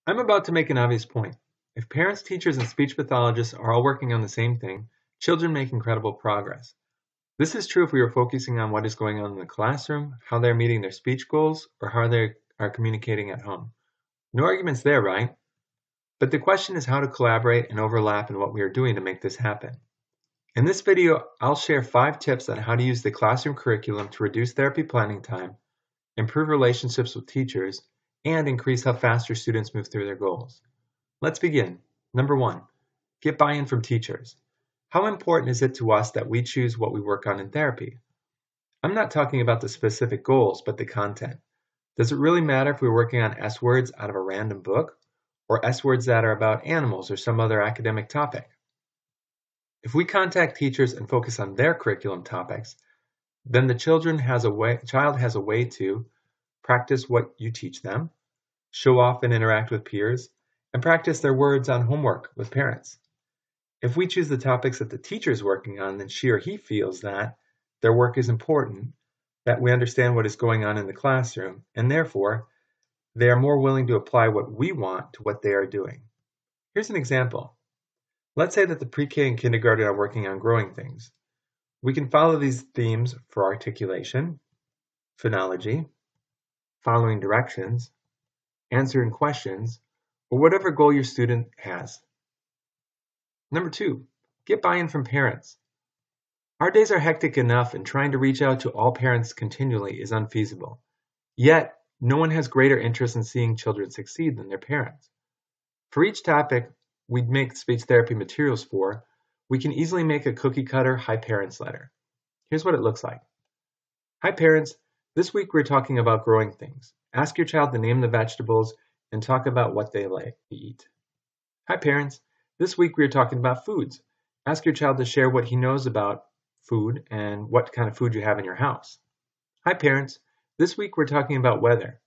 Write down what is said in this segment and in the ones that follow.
I'm about to make an obvious point. If parents, teachers, and speech pathologists are all working on the same thing, children make incredible progress. This is true if we are focusing on what is going on in the classroom, how they're meeting their speech goals, or how they are communicating at home. No arguments there, right? But the question is how to collaborate and overlap in what we are doing to make this happen. In this video, I'll share 5 tips on how to use the classroom curriculum to reduce therapy planning time, improve relationships with teachers, and increase how fast your students move through their goals. Let's begin. Number 1, get buy-in from teachers. How important is it to us that we choose what we work on in therapy? I'm not talking about the specific goals, but the content. Does it really matter if we're working on S words out of a random book, or S words that are about animals or some other academic topic? If we contact teachers and focus on their curriculum topics, then the child has a way to practice what you teach them, show off and interact with peers, and practice their words on homework with parents. If we choose the topics that the teacher is working on, then she or he feels that their work is important, that we understand what is going on in the classroom, and therefore, they are more willing to apply what we want to what they are doing. Here's an example. Let's say that the pre-K and kindergarten are working on growing things. We can follow these themes for articulation, phonology, following directions, answering questions, or whatever goal your student has. Number 2, get buy-in from parents. Our days are hectic enough and trying to reach out to all parents continually is unfeasible. Yet, no one has greater interest in seeing children succeed than their parents. For each topic we make speech therapy materials for, we can easily make a cookie-cutter Hi Parents letter. Here's what it looks like. Hi parents, this week we're talking about growing things. Ask your child to name the vegetables and talk about what they like to eat. Hi parents, this week we are talking about foods. Ask your child to share what he knows about food and what kind of food you have in your house. Hi parents, this week we're talking about weather.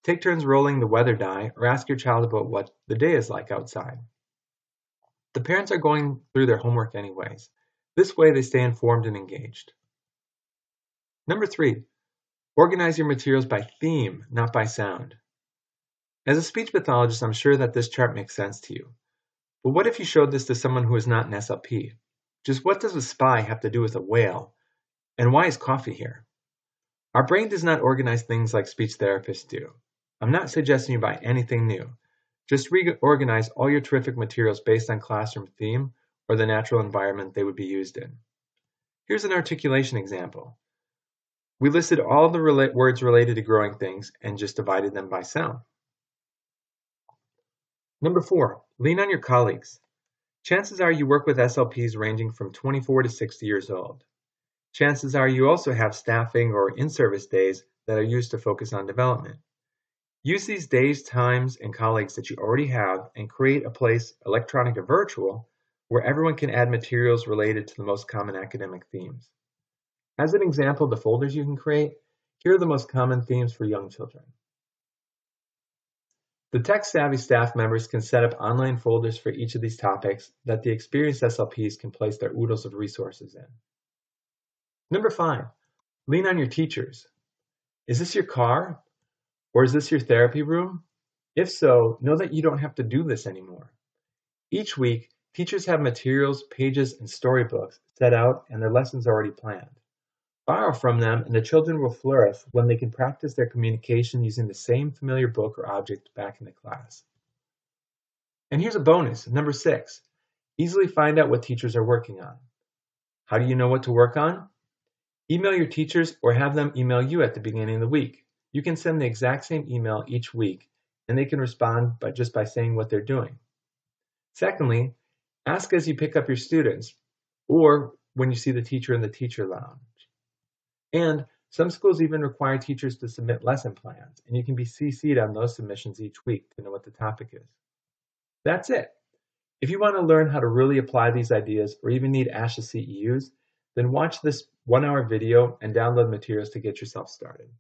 Take turns rolling the weather die or ask your child about what the day is like outside. The parents are going through their homework anyways. This way they stay informed and engaged. Number 3, organize your materials by theme, not by sound. As a speech pathologist, I'm sure that this chart makes sense to you. But what if you showed this to someone who is not an SLP? Just what does a spy have to do with a whale? And why is coffee here? Our brain does not organize things like speech therapists do. I'm not suggesting you buy anything new. Just reorganize all your terrific materials based on classroom theme or the natural environment they would be used in. Here's an articulation example. We listed all the words related to growing things and just divided them by sound. Number 4, lean on your colleagues. Chances are you work with SLPs ranging from 24 to 60 years old. Chances are you also have staffing or in-service days that are used to focus on development. Use these days, times, and colleagues that you already have and create a place, electronic or virtual, where everyone can add materials related to the most common academic themes. As an example of the folders you can create, here are the most common themes for young children. The tech-savvy staff members can set up online folders for each of these topics that the experienced SLPs can place their oodles of resources in. Number 5, lean on your teachers. Is this your car? Or is this your therapy room? If so, know that you don't have to do this anymore. Each week, teachers have materials, pages, and storybooks set out and their lessons already planned. Borrow from them and the children will flourish when they can practice their communication using the same familiar book or object back in the class. And here's a bonus, number 6, easily find out what teachers are working on. How do you know what to work on? Email your teachers or have them email you at the beginning of the week. You can send the exact same email each week and they can respond just by saying what they're doing. Secondly, ask as you pick up your students or when you see the teacher in the teacher lounge. And some schools even require teachers to submit lesson plans, and you can be CC'd on those submissions each week to know what the topic is. That's it. If you want to learn how to really apply these ideas or even need ASHA CEUs, then watch this 1-hour video and download materials to get yourself started.